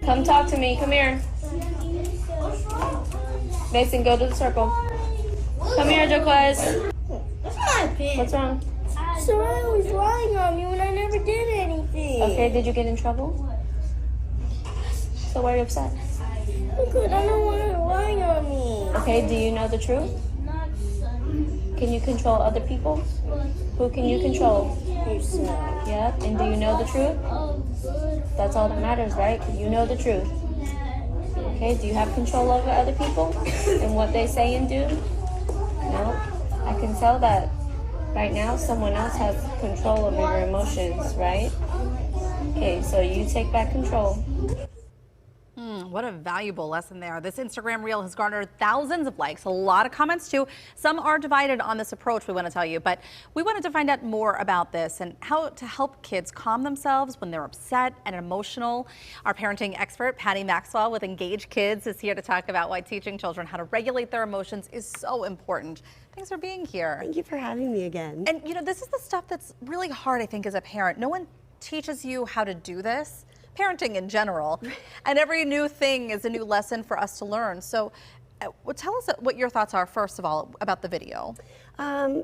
Come talk to me. Come here. Mason, go to the circle. Come here, Jaquez. What's wrong? Soraya was lying on me when I never did anything. Okay, did you get in trouble? So why are you upset? Because I don't want her lying on me. Okay, do you know the truth? Can you control other people? Who can you control? Yourself. Yeah, and do you know the truth? That's all that matters, right? You know the truth. Okay, do you have control over other people and what they say and do? No, I can tell that right now someone else has control over your emotions, right? Okay, so you take back control. What a valuable lesson there. This Instagram reel has garnered thousands of likes, a lot of comments too. Some are divided on this approach, we want to tell you, but we wanted to find out more about this and how to help kids calm themselves when they're upset and emotional. Our parenting expert, Maxwell with Engage Kidz, is here to talk about why teaching children how to regulate their emotions is so important. Thanks for being here. Thank you for having me again. And you know, this is the stuff that's really hard, I think, as a parent. No one teaches you how to do this. Parenting in general, and every new thing is a new lesson for us to learn. So tell us what your thoughts are, first of all, about the video.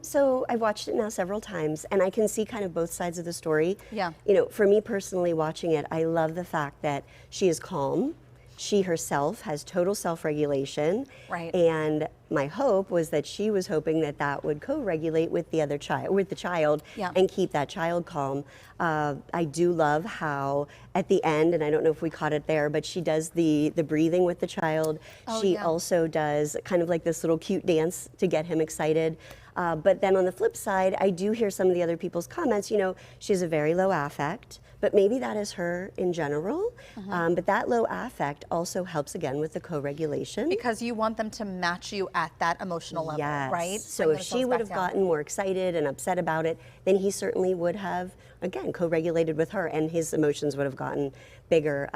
So I've watched it now several times, and I can see kind of both sides of the story. Yeah. You know, for me personally watching it, I love the fact that she is calm. She herself has total self-regulation. Right. And my hope was that she was hoping that that would co-regulate with the other child, Yeah. and keep that child calm. I do love how at the end, and I don't know if we caught it there, but she does the breathing with the child. She also does kind of like this little cute dance to get him excited. But then on the flip side, I do hear some of the other people's comments. You know, she has a very low affect, but maybe that is her in general. But that low affect also helps again with the co-regulation. Because you want them to match you at that emotional level, Yes. right? So if she would have gotten more excited and upset about it, then he certainly would have, again, co-regulated with her, and his emotions would have gotten bigger.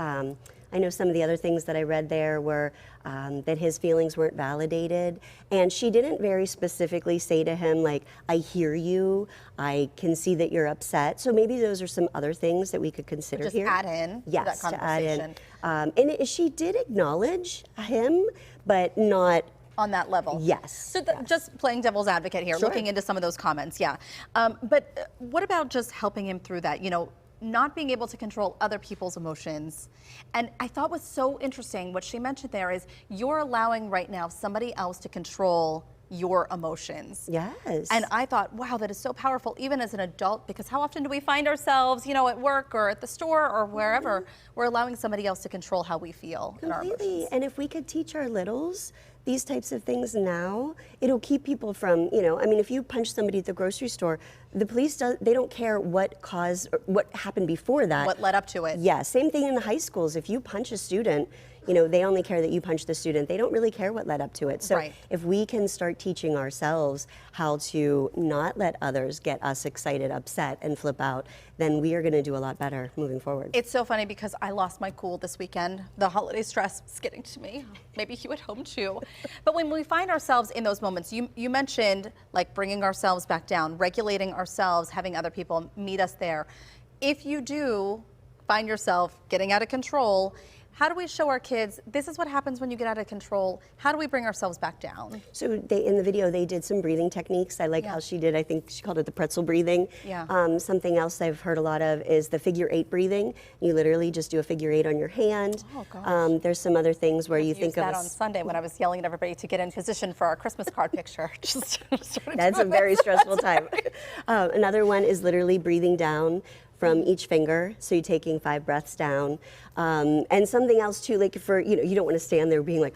I know some of the other things that I read there were that his feelings weren't validated, and she didn't very specifically say to him, like, I hear you, I can see that you're upset. So maybe those are some other things that we could consider Just here. add in to that conversation. To add in. And she did acknowledge him, but not on that level. Yes. So just playing devil's advocate here, Sure. looking into some of those comments, yeah. But what about just helping him through that? You know, not being able to control other people's emotions. And I thought was so interesting, what she mentioned there is you're allowing right now somebody else to control your emotions. Yes. And I thought, wow, that is so powerful, even as an adult, because how often do we find ourselves, you know, at work or at the store or wherever, we're allowing somebody else to control how we feel in our emotions. And if we could teach our littles these types of things now, it'll keep people from, you know, I mean, if you punch somebody at the grocery store, the police, they don't care what caused, or what happened before that. What led up to it. Yeah, same thing in the high schools. If you punch a student, you know, they only care that you punched the student. They don't really care what led up to it. So if we can start teaching ourselves how to not let others get us excited, upset, and flip out, then we are going to do a lot better moving forward. It's so funny because I lost my cool this weekend. The holiday stress is getting to me. Maybe you at home too. But when we find ourselves in those moments, you mentioned like bringing ourselves back down, regulating ourselves, having other people meet us there. If you do find yourself getting out of control, how do we show our kids, this is what happens when you get out of control? How do we bring ourselves back down? So in the video, they did some breathing techniques. I like how she did, I think she called it the pretzel breathing. Yeah. Something else I've heard a lot of is the figure 8 breathing. You literally just do a figure 8 on your hand. Oh, gosh. There's some other things where you think of that on Sunday when I was yelling at everybody to get in position for our Christmas card picture. That's a very stressful time. Another one is literally breathing down from each finger, so you're taking 5 breaths down. And something else too, like for, you know, you don't want to stand there being like,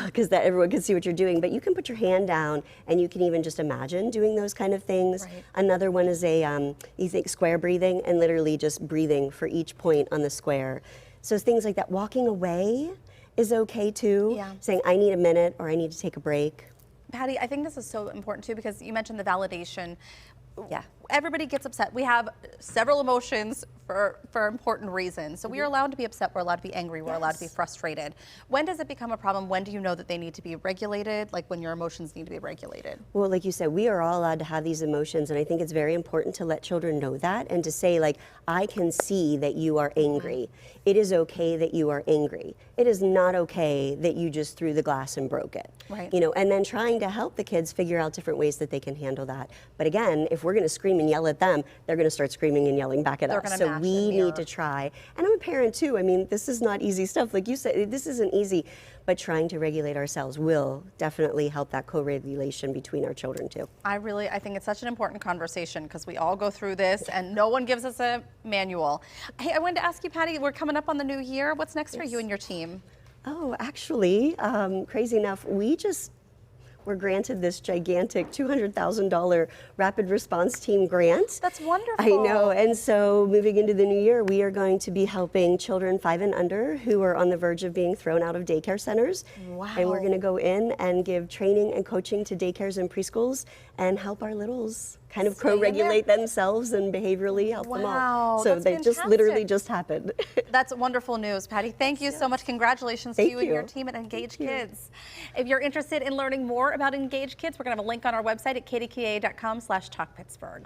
because that everyone can see what you're doing, but you can put your hand down and you can even just imagine doing those kind of things. Right. Another one is you think square breathing and literally just breathing for each point on the square. So things like that. Walking away is okay too. Yeah. Saying, I need a minute or I need to take a break. Patty, I think this is so important too because you mentioned the validation. Yeah. Everybody gets upset. We have several emotions for important reasons. So we are allowed to be upset, we're allowed to be angry, we're allowed to be frustrated. When does it become a problem? When do you know that they need to be regulated? Like when your emotions need to be regulated? Well, like you said, we are all allowed to have these emotions, and I think it's very important to let children know that and to say, like, I can see that you are angry. It is okay that you are angry. It is not okay that you just threw the glass and broke it. Right. You know, and then trying to help the kids figure out different ways that they can handle that. But again, if we're going to scream and yell at them, they're going to start screaming and yelling back at us. So we need to try. And I'm a parent too. I mean, this is not easy stuff. Like you said, this isn't easy. But trying to regulate ourselves will definitely help that co-regulation between our children too. I think it's such an important conversation because we all go through this and no one gives us a manual. Hey, I wanted to ask you, Patty, we're coming up on the new year. What's next for you and your team? Oh, actually, crazy enough, we just were granted this gigantic $200,000 rapid response team grant. That's wonderful. I know, and so moving into the new year, we are going to be helping children 5 and under who are on the verge of being thrown out of daycare centers. Wow. And we're going to go in and give training and coaching to daycares and preschools and help our littles kind of co-regulate themselves and behaviorally help them all. So that's they just literally just happened. That's wonderful news, Patty. Thank you so much. Congratulations to you and your team at Engage Kidz. If you're interested in learning more about Engage Kidz, we're going to have a link on our website at kdka.com/talkpittsburgh.